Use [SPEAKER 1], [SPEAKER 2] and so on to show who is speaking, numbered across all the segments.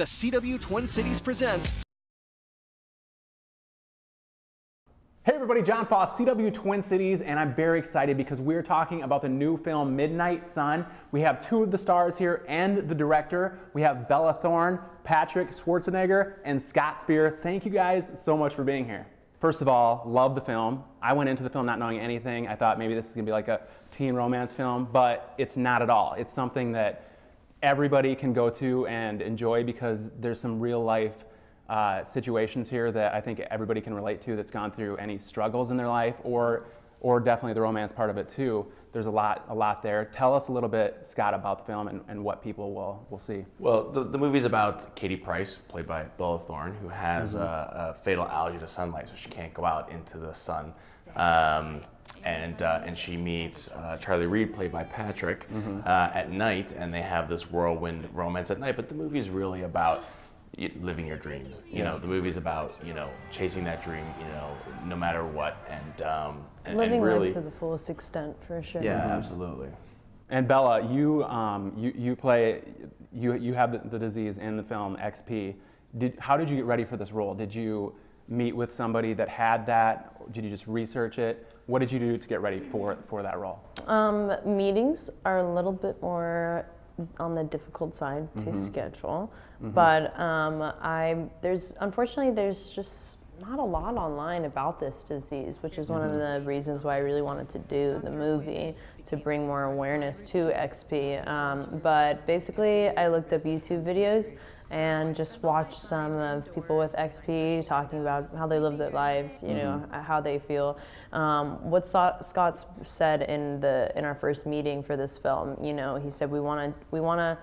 [SPEAKER 1] The CW Twin Cities presents.
[SPEAKER 2] Hey everybody, John Foss, CW Twin Cities, and I'm very excited because we're talking about the new film Midnight Sun. We have two of the stars here and the director. We have Bella Thorne, Patrick Schwarzenegger, and Scott Speer. Thank you guys so much for being here. First of all, love the film. I went into the film not knowing anything. I thought maybe this is gonna be like a teen romance film, but it's not at all. It's something that everybody can go to and enjoy because there's some real life situations here that I think everybody can relate to that's gone through any struggles in their life, or definitely the romance part of it too. There's a lot there. Tell us a little bit, Scott, about the film and what people will see.
[SPEAKER 3] Well, the movie's about Katie Price, played by Bella Thorne, who has a fatal allergy to sunlight, so she can't go out into the sun. And she meets Charlie Reed, played by Patrick, at night, and they have this whirlwind romance at night. But the movie's really about living your dreams. You know, the movie's about, chasing that dream, no matter what, and
[SPEAKER 4] living
[SPEAKER 3] really,
[SPEAKER 4] life to the fullest extent, for sure.
[SPEAKER 3] Yeah, absolutely.
[SPEAKER 2] And Bella, you have the disease in the film XP. How did you get ready for this role? Did you meet with somebody that had that? Did you just research it? What did you do to get ready for that role?
[SPEAKER 4] Meetings are a little bit more on the difficult side to schedule, but unfortunately there's just not a lot online about this disease, which is one of the reasons why I really wanted to do the movie, to bring more awareness to XP. But basically I looked up YouTube videos and just watched some of people with XP talking about how they live their lives, how they feel. What Scott said in our first meeting for this film, he said we want to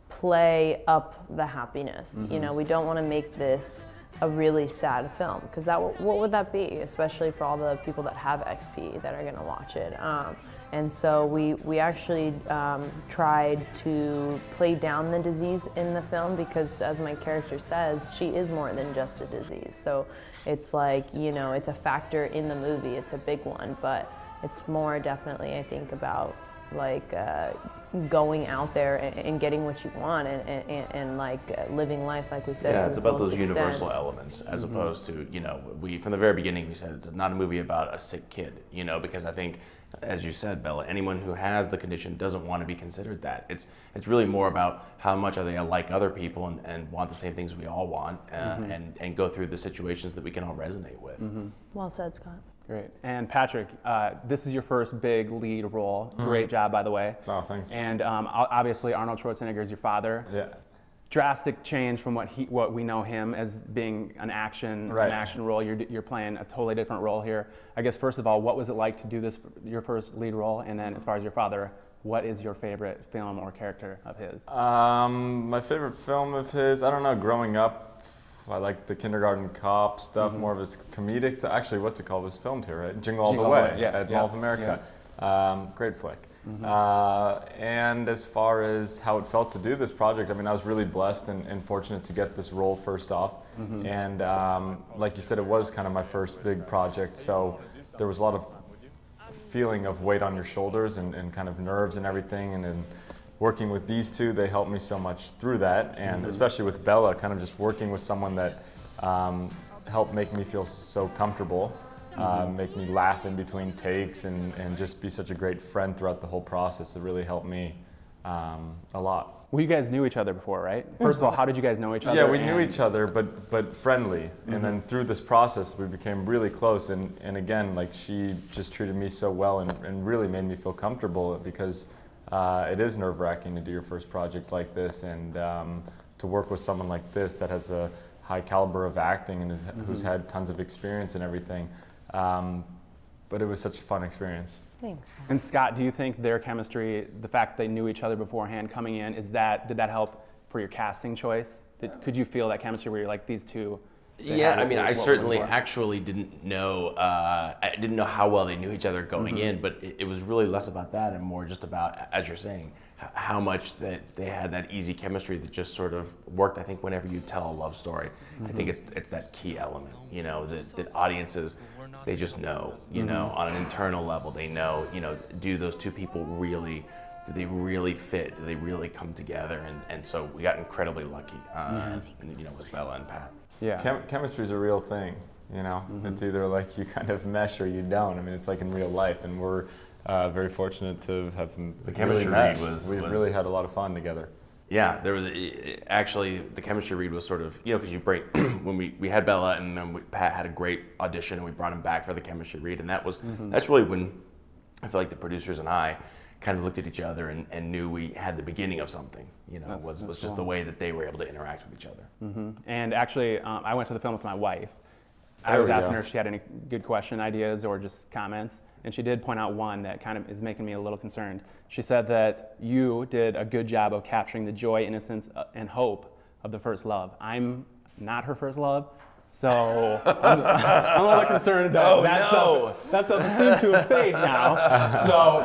[SPEAKER 4] play up the happiness. We don't want to make this a really sad film, because what would that be, especially for all the people that have XP that are going to watch it. And so we actually tried to play down the disease in the film, because as my character says, she is more than just a disease. So it's like, it's a factor in the movie, it's a big one, but it's more definitely, I think, about like going out there and getting what you want and living life, like we said.
[SPEAKER 3] Yeah, it's about those universal elements, as opposed to, from the very beginning we said it's not a movie about a sick kid, because I think, as you said, Bella, anyone who has the condition doesn't want to be considered that. It's really more about how much are they like other people and want the same things we all want, and go through the situations that we can all resonate with.
[SPEAKER 4] Well said, Scott.
[SPEAKER 2] Great. And Patrick, this is your first big lead role. Great job, by the way.
[SPEAKER 5] Oh, thanks.
[SPEAKER 2] And obviously Arnold Schwarzenegger is your father.
[SPEAKER 5] Yeah.
[SPEAKER 2] Drastic change from what we know him as being an action role. You're playing a totally different role here. I guess first of all, what was it like to do this, your first lead role? And then as far as your father, what is your favorite film or character of his?
[SPEAKER 5] My favorite film of his, I don't know, growing up, I like the Kindergarten Cop stuff, more of his comedic. Actually, what's it called? It was filmed here, right? Jingle All the Way at Mall of America. Yeah. Great flick. And as far as how it felt to do this project, I mean, I was really blessed and fortunate to get this role first off. And like you said, it was kind of my first big project, so there was a lot of feeling of weight on your shoulders and kind of nerves and everything. And then working with these two, they helped me so much through that, and especially with Bella, kind of just working with someone that helped make me feel so comfortable, make me laugh in between takes, and just be such a great friend throughout the whole process. It really helped me a lot.
[SPEAKER 2] Well, you guys knew each other before, right? First of all, how did you guys know each other?
[SPEAKER 5] Yeah, we knew each other, but friendly. And then through this process, we became really close. And again, like, she just treated me so well and really made me feel comfortable, because it is nerve-wracking to do your first project like this, and to work with someone like this that has a high caliber of acting and who's had tons of experience and everything. But it was such a fun experience.
[SPEAKER 4] Thanks.
[SPEAKER 2] And Scott, do you think their chemistry, the fact that they knew each other beforehand coming in, did that help for your casting choice? Could you feel that chemistry where you're like, these two?
[SPEAKER 3] Yeah, I mean, I certainly actually didn't know. I didn't know how well they knew each other going in, but it was really less about that and more just about, as you're saying, how much that they had that easy chemistry that just sort of worked. I think whenever you tell a love story, I think it's that key element. That audiences, they just know. On an internal level, they know. Do those two people really did they really fit? Did they really come together? And so we got incredibly lucky, you know, with Bella and Pat.
[SPEAKER 2] Yeah.
[SPEAKER 5] Chemistry is a real thing, you know. It's either like you kind of mesh or you don't. I mean, it's like in real life, and we're very fortunate to have
[SPEAKER 3] the chemistry read was
[SPEAKER 5] really had a lot of fun together.
[SPEAKER 3] Yeah, there was actually the chemistry read was sort of, you know, because you break when we had Bella and then Pat had a great audition and we brought him back for the chemistry read, and that was that's really when I feel like the producers and I kind of looked at each other and knew we had the beginning of something. You know, was just cool. The way that they were able to interact with each other.
[SPEAKER 2] And actually, I went to the film with my wife. I was asking her if she had any good question ideas or just comments, and she did point out one that kind of is making me a little concerned. She said that you did a good job of capturing the joy, innocence, and hope of the first love. I'm not her first love, so I'm a little concerned that that stuff seemed to have faded now. So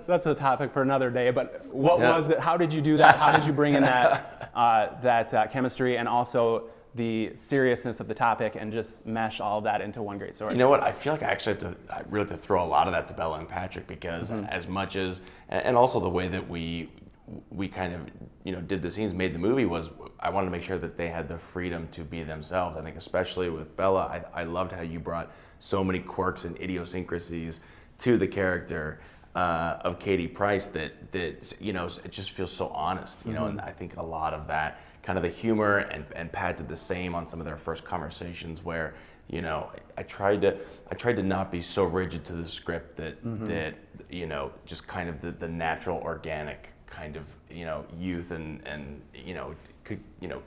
[SPEAKER 2] that's a topic for another day. But what was it? How did you do that? How did you bring in that chemistry and also the seriousness of the topic and just mesh all of that into one great story?
[SPEAKER 3] You know what? I feel like I actually I really have to throw a lot of that to Bella and Patrick because as much as, and also the way that we kind of, you know, did the scenes, made the movie was, I wanted to make sure that they had the freedom to be themselves. I think especially with Bella, I loved how you brought so many quirks and idiosyncrasies to the character of Katie Price that you know, it just feels so honest, you know, and I think a lot of that, kind of the humor, and Pat did the same on some of their first conversations where, you know, I tried to not be so rigid to the script that you know, just kind of the natural, organic kind of, you know, youth and you know,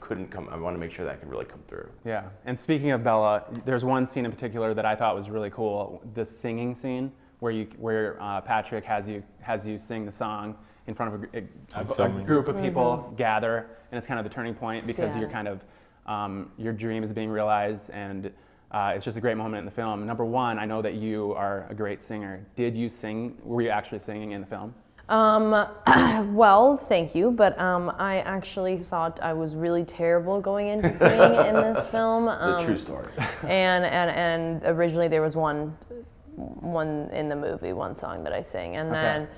[SPEAKER 3] couldn't come. I want to make sure that could really come through.
[SPEAKER 2] Yeah. And speaking of Bella, there's one scene in particular that I thought was really cool, the singing scene where Patrick has you sing the song in front of a group of people gather, and it's kind of the turning point because you're kind of your dream is being realized, and it's just a great moment in the film. Number one, I know that you are a great singer. Did you sing? Were you actually singing in the film?
[SPEAKER 4] Well, thank you, but I actually thought I was really terrible going into singing in this film.
[SPEAKER 3] It's a true story.
[SPEAKER 4] And originally there was one in the movie, one song that I sang, and then,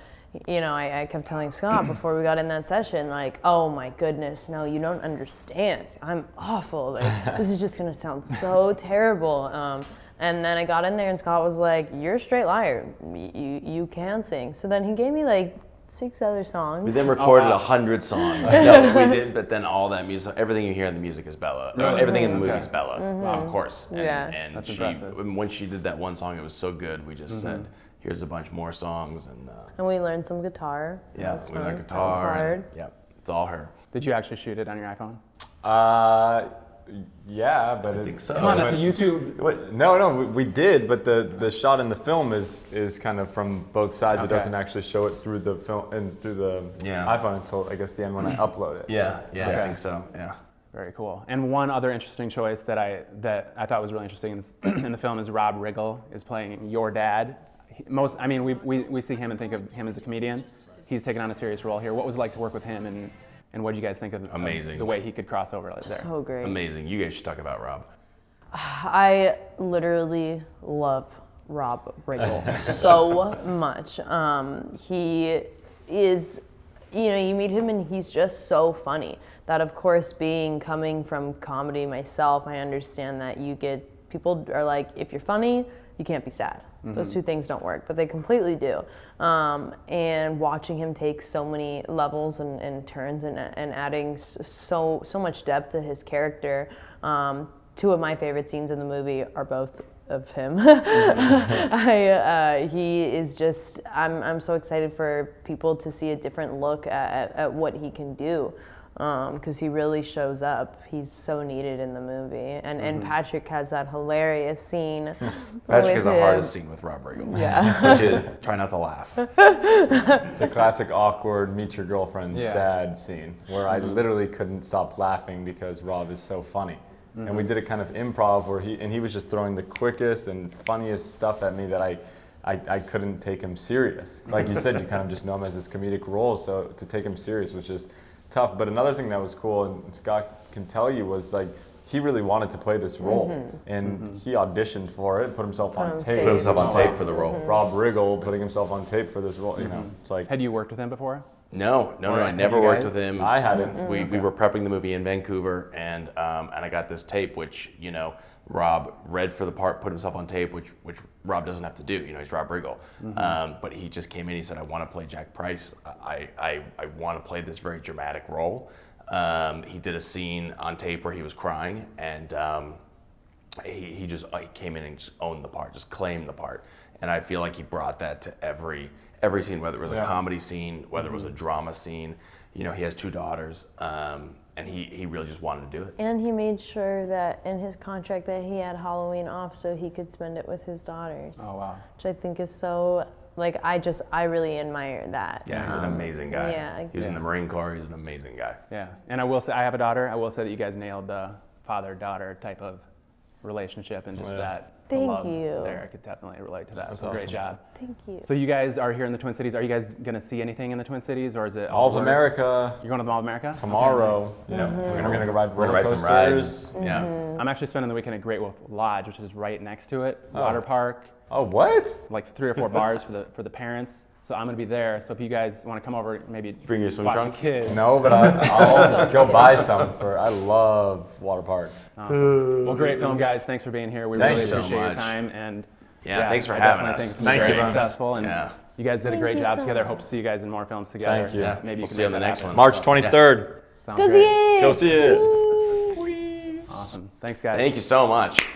[SPEAKER 4] you know, I kept telling Scott before we got in that session, like, oh my goodness, no, you don't understand. I'm awful. Like, this is just gonna sound so terrible. And then I got in there and Scott was like, you're a straight liar. You can sing. So then he gave me like 6 other songs.
[SPEAKER 3] We then recorded 100 songs. No, we did, but then all that music, everything you hear in the music is Bella. Everything in the movie is Bella, of course. And
[SPEAKER 2] That's impressive.
[SPEAKER 3] When she did that one song, it was so good. We just said, here's a bunch more songs.
[SPEAKER 4] And we learned some guitar.
[SPEAKER 3] Yeah, we learned guitar. Yeah, it's all her.
[SPEAKER 2] Did you actually shoot it on your iPhone?
[SPEAKER 5] Yeah, but
[SPEAKER 3] I think so.
[SPEAKER 2] Come on, that's a YouTube.
[SPEAKER 5] No, we did, but the shot in the film is kind of from both sides. It doesn't actually show it through the film and through the iPhone until I guess the end when I upload it.
[SPEAKER 3] Yeah, I think so. Yeah.
[SPEAKER 2] Very cool. And one other interesting choice that I thought was really interesting in the film is Rob Riggle is playing your dad. We see him and think of him as a comedian. He's taken on a serious role here. What was it like to work with him, and what do you guys think of the way he could cross over right there?
[SPEAKER 4] So great.
[SPEAKER 3] Amazing. You guys should talk about Rob.
[SPEAKER 4] I literally love Rob Riggle so much. He is, you know, you meet him and he's just so funny. That, of course, coming from comedy myself, I understand that people are like, if you're funny, you can't be sad. Those two things don't work, but they completely do. And watching him take so many levels and turns and adding so much depth to his character. 2 of my favorite scenes in the movie are both of him. He is just, I'm so excited for people to see a different look at what he can do. Because he really shows up. He's so needed in the movie. And Patrick has that hilarious scene.
[SPEAKER 3] Patrick has the hardest scene with Rob Riggle.
[SPEAKER 4] Yeah.
[SPEAKER 3] Which is try not to laugh.
[SPEAKER 5] The classic awkward meet your girlfriend's dad scene where I literally couldn't stop laughing because Rob is so funny. And we did a kind of improv where he was just throwing the quickest and funniest stuff at me that I couldn't take him serious. Like you said, you kind of just know him as this comedic role, so to take him serious was just tough. But another thing that was cool, and Scott can tell you, was like he really wanted to play this role, and he auditioned for it, put himself on tape.
[SPEAKER 3] Put himself on tape for the role.
[SPEAKER 5] Rob Riggle putting himself on tape for this role. You know, it's like.
[SPEAKER 2] Had you worked with him before?
[SPEAKER 3] No,
[SPEAKER 2] Or
[SPEAKER 3] I never
[SPEAKER 2] you
[SPEAKER 3] worked
[SPEAKER 2] guys?
[SPEAKER 3] with him.
[SPEAKER 5] I hadn't.
[SPEAKER 3] We were prepping the movie in Vancouver, and I got this tape, which Rob read for the part, put himself on tape, which Rob doesn't have to do. He's Rob Riggle, but he just came in. He said, "I want to play Jack Price. I want to play this very dramatic role." He did a scene on tape where he was crying, and he came in and just owned the part, just claimed the part. And I feel like he brought that to every scene, whether it was a comedy scene, whether it was a drama scene. He has 2 daughters, and he really just wanted to do it.
[SPEAKER 4] And he made sure that in his contract that he had Halloween off so he could spend it with his daughters.
[SPEAKER 2] Oh, wow.
[SPEAKER 4] Which I think is so, like, I really admire that.
[SPEAKER 3] Yeah, he's an amazing guy.
[SPEAKER 4] Yeah.
[SPEAKER 3] He was in the Marine Corps. He's an amazing guy.
[SPEAKER 2] Yeah, and I will say, I have a daughter. I will say that you guys nailed the father-daughter type of relationship and just that. the
[SPEAKER 4] Thank
[SPEAKER 2] love
[SPEAKER 4] you.
[SPEAKER 2] there. I could definitely relate to that.
[SPEAKER 5] That's
[SPEAKER 2] So great
[SPEAKER 5] awesome.
[SPEAKER 2] job.
[SPEAKER 4] Thank you.
[SPEAKER 2] So you guys are here in the Twin Cities. Are you guys going to see anything in the Twin Cities, or is it
[SPEAKER 5] All of
[SPEAKER 2] work?
[SPEAKER 5] America
[SPEAKER 2] You're going to Mall of America
[SPEAKER 5] tomorrow.
[SPEAKER 2] Okay, nice.
[SPEAKER 5] Yeah, we're gonna go ride
[SPEAKER 3] We're
[SPEAKER 5] roller
[SPEAKER 3] gonna ride some
[SPEAKER 5] coasters.
[SPEAKER 3] rides. Yeah.
[SPEAKER 2] I'm actually spending the weekend at Great Wolf Lodge, which is right next to it.
[SPEAKER 5] Oh.
[SPEAKER 2] Water park,
[SPEAKER 5] Oh, what?
[SPEAKER 2] like 3 or 4 bars for the parents. So I'm going to be there. So if you guys want to come over, maybe
[SPEAKER 3] Bring your swim
[SPEAKER 2] watch
[SPEAKER 3] trunks?
[SPEAKER 2] the kids.
[SPEAKER 5] No, but I'll go buy some I love water parks.
[SPEAKER 2] Awesome. Well, great film, guys. Thanks for being here. We
[SPEAKER 3] Thanks
[SPEAKER 2] really
[SPEAKER 3] so
[SPEAKER 2] appreciate your
[SPEAKER 3] much.
[SPEAKER 2] time. And
[SPEAKER 3] Yeah, thanks for
[SPEAKER 2] I
[SPEAKER 3] having
[SPEAKER 2] definitely
[SPEAKER 3] us.
[SPEAKER 2] think this was
[SPEAKER 5] Thank
[SPEAKER 2] very
[SPEAKER 5] you.
[SPEAKER 2] successful. And
[SPEAKER 3] Yeah.
[SPEAKER 2] you guys did a
[SPEAKER 4] Thank
[SPEAKER 2] great
[SPEAKER 4] you
[SPEAKER 2] job
[SPEAKER 4] so
[SPEAKER 2] together.
[SPEAKER 4] much.
[SPEAKER 2] Hope to see you guys in more films together.
[SPEAKER 5] Thank you.
[SPEAKER 3] Yeah.
[SPEAKER 2] Maybe you
[SPEAKER 3] We'll
[SPEAKER 2] can
[SPEAKER 3] see you on
[SPEAKER 2] make
[SPEAKER 3] the
[SPEAKER 2] that
[SPEAKER 3] next
[SPEAKER 2] happen.
[SPEAKER 3] one.
[SPEAKER 5] March 23rd.
[SPEAKER 2] Sounds
[SPEAKER 4] Go
[SPEAKER 2] great.
[SPEAKER 4] see it.
[SPEAKER 5] Go see it.
[SPEAKER 2] Awesome. Thanks, guys.
[SPEAKER 3] Thank you so much.